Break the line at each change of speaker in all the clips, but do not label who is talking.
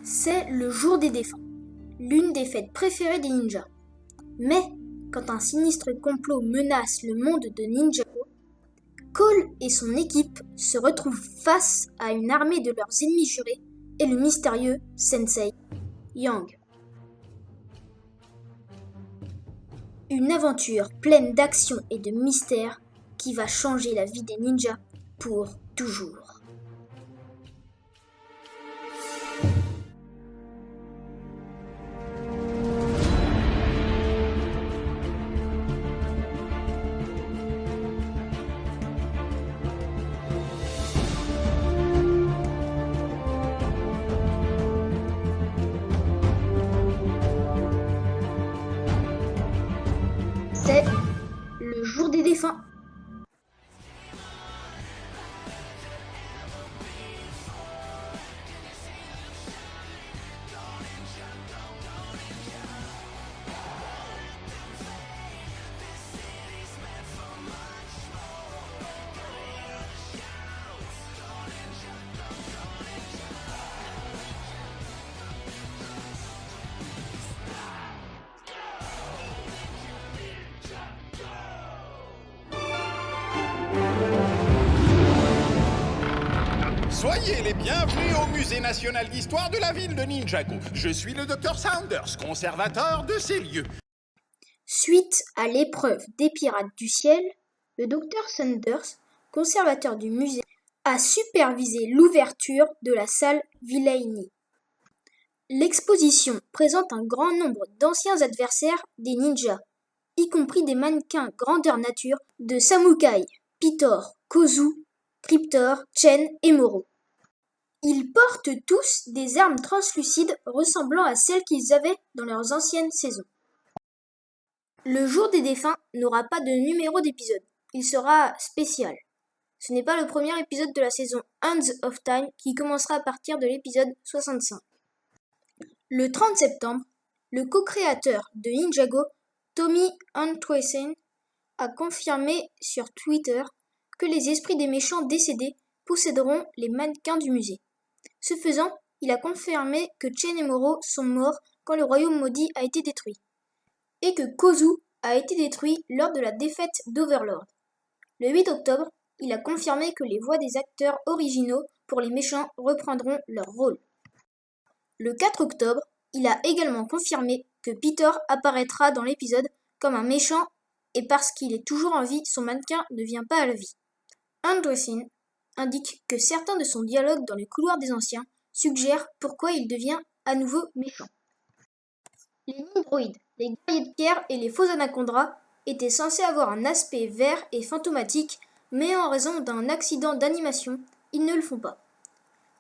C'est le jour des défunts, l'une des fêtes préférées des ninjas. Mais, quand un sinistre complot menace le monde de Ninjago, Cole et son équipe se retrouvent face à une armée de leurs ennemis jurés et le mystérieux Sensei Yang. Une aventure pleine d'action et de mystère qui va changer la vie des ninjas pour toujours. C'est le jour des défunts.
Soyez les bienvenus au Musée national d'histoire de la ville de Ninjago. Je suis le Dr Saunders, conservateur de ces lieux.
Suite à l'épreuve des pirates du ciel, le Dr Saunders, conservateur du musée, a supervisé l'ouverture de la salle Villaini. L'exposition présente un grand nombre d'anciens adversaires des ninjas, y compris des mannequins grandeur nature de Samukai, Pitor, Kozu, Cryptor, Chen et Moro. Ils portent tous des armes translucides ressemblant à celles qu'ils avaient dans leurs anciennes saisons. Le jour des défunts n'aura pas de numéro d'épisode, il sera spécial. Ce n'est pas le premier épisode de la saison Hands of Time qui commencera à partir de l'épisode 65. Le 30 septembre, le co-créateur de Ninjago, Tommy Andresen, a confirmé sur Twitter que les esprits des méchants décédés posséderont les mannequins du musée. Ce faisant, il a confirmé que Chen et Moro sont morts quand le royaume maudit a été détruit, et que Kozu a été détruit lors de la défaite d'Overlord. Le 8 octobre, il a confirmé que les voix des acteurs originaux pour les méchants reprendront leur rôle. Le 4 octobre, il a également confirmé que Peter apparaîtra dans l'épisode comme un méchant et parce qu'il est toujours en vie, son mannequin ne vient pas à la vie. Andresen indique que certains de son dialogue dans les couloirs des anciens suggèrent pourquoi il devient à nouveau méchant. Les Nibroïdes, les guerriers de pierre et les faux anacondas étaient censés avoir un aspect vert et fantomatique, mais en raison d'un accident d'animation, ils ne le font pas.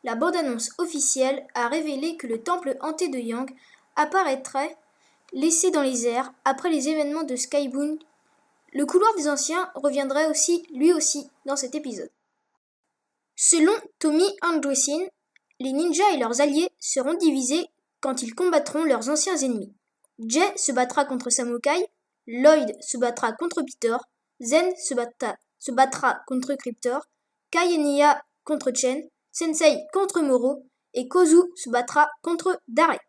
La bande-annonce officielle a révélé que le temple hanté de Yang apparaîtrait laissé dans les airs après les événements de Skybound. Le couloir des anciens reviendrait lui aussi dans cet épisode. Selon Tommy Andresen, les ninjas et leurs alliés seront divisés quand ils combattront leurs anciens ennemis. Jay se battra contre Samukai, Lloyd se battra contre Peter, Zen se battra contre Cryptor, Kai et Nia contre Chen, Sensei contre Moro et Kozu se battra contre Dare.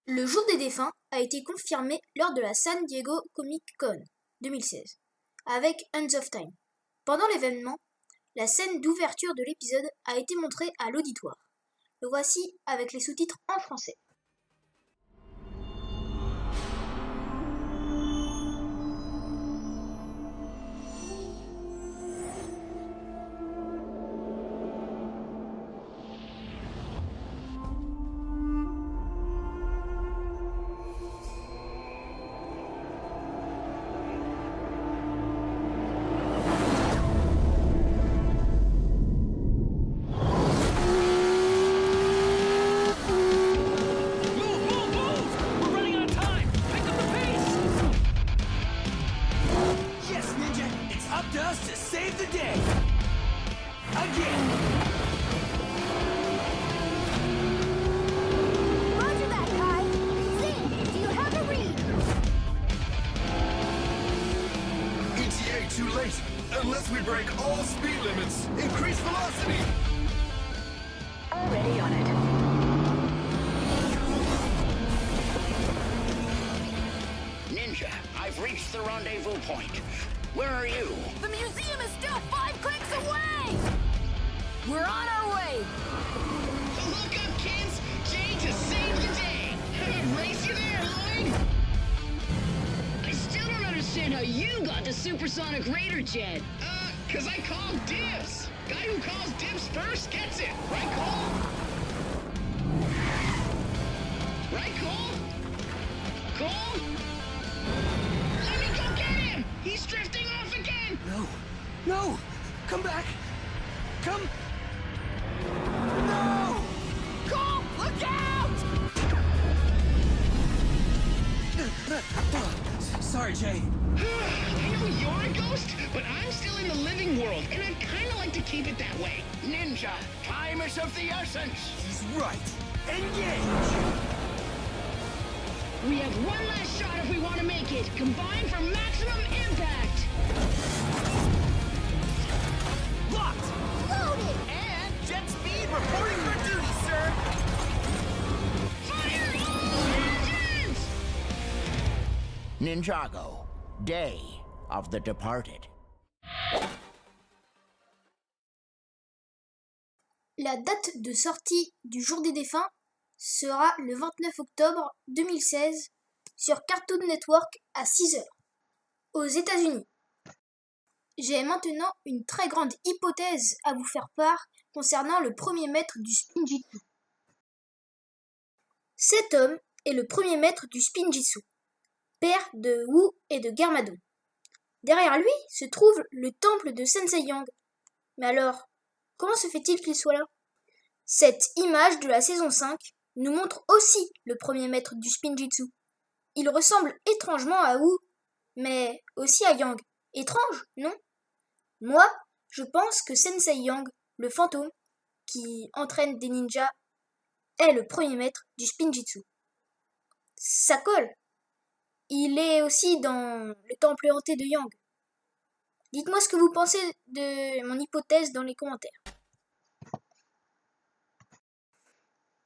Le jour des défunts a été confirmé lors de la San Diego Comic Con 2016 avec Hands of Time. Pendant l'événement, la scène d'ouverture de l'épisode a été montrée à l'auditoire. Le voici avec les sous-titres en français.
Unless we break all speed limits, increase velocity!
Already on it.
We've reached the rendezvous point. Where are you?
The museum is still 5 clicks away! We're on our way!
Look up, kids! Jay just saved the day! Race you there, Lloyd!
I still don't understand how you got the supersonic Raider jet.
'Cause I called dibs! Guy who calls dibs first gets it! Right, Cole? Right, Cole? Cole? Let me go get him! He's drifting off again!
No! Come back! Come! No!
Cole, look out!
Sorry, Jay.
I know you're a ghost, but I'm still in the living world, and I'd kind of like to keep it that way. Ninja, time is of the essence!
He's right. Engage!
We have one last shot if we want to make it. Combine for maximum impact!
Locked!
Loaded!
And jet speed reporting for duty, sir!
Fire all engines!
Ninjago, Day of the Departed.
La date de sortie du Jour des Défunts sera le 29 octobre 2016 sur Cartoon Network à 6h aux États-Unis. J'ai maintenant une très grande hypothèse à vous faire part concernant le premier maître du Spinjitzu. Cet homme est le premier maître du Spinjitzu, père de Wu et de Garmadon. Derrière lui se trouve le temple de Sensei Yang. Mais alors, comment se fait-il qu'il soit là? Cette image de la saison 5 nous montre aussi le premier maître du Spinjitzu. Il ressemble étrangement à Wu, mais aussi à Yang. Étrange, non? Moi, je pense que Sensei Yang, le fantôme, qui entraîne des ninjas, est le premier maître du Spinjitzu. Ça colle. Il est aussi dans le temple hanté de Yang. Dites-moi ce que vous pensez de mon hypothèse dans les commentaires.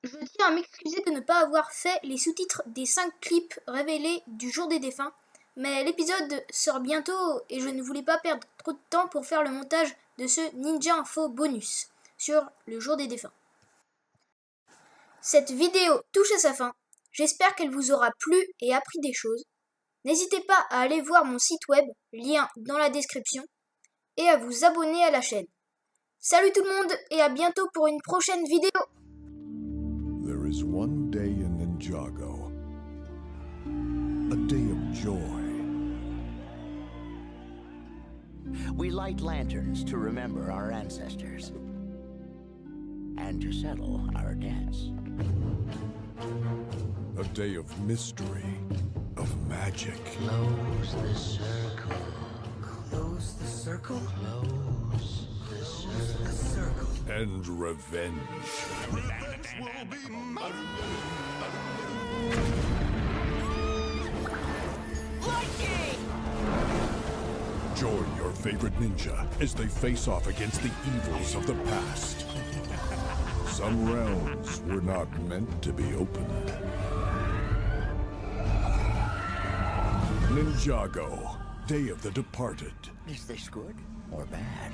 Je tiens à m'excuser de ne pas avoir fait les sous-titres des 5 clips révélés du Jour des Défunts, mais l'épisode sort bientôt et je ne voulais pas perdre trop de temps pour faire le montage de ce Ninja Info bonus sur le Jour des Défunts. Cette vidéo touche à sa fin, j'espère qu'elle vous aura plu et appris des choses. N'hésitez pas à aller voir mon site web, lien dans la description, et à vous abonner à la chaîne. Salut tout le monde et à bientôt pour une prochaine vidéo.
There is one day in Ninjago, a day of joy.
We light lanterns to remember our ancestors and to settle our debts.
A day of mystery, of magic.
Close the circle.
Close the circle?
Close the circle.
The circle.
And revenge. Join your favorite ninja as they face off against the evils of the past. Some realms were not meant to be opened. Ninjago, Day of the Departed.
Is this good or bad?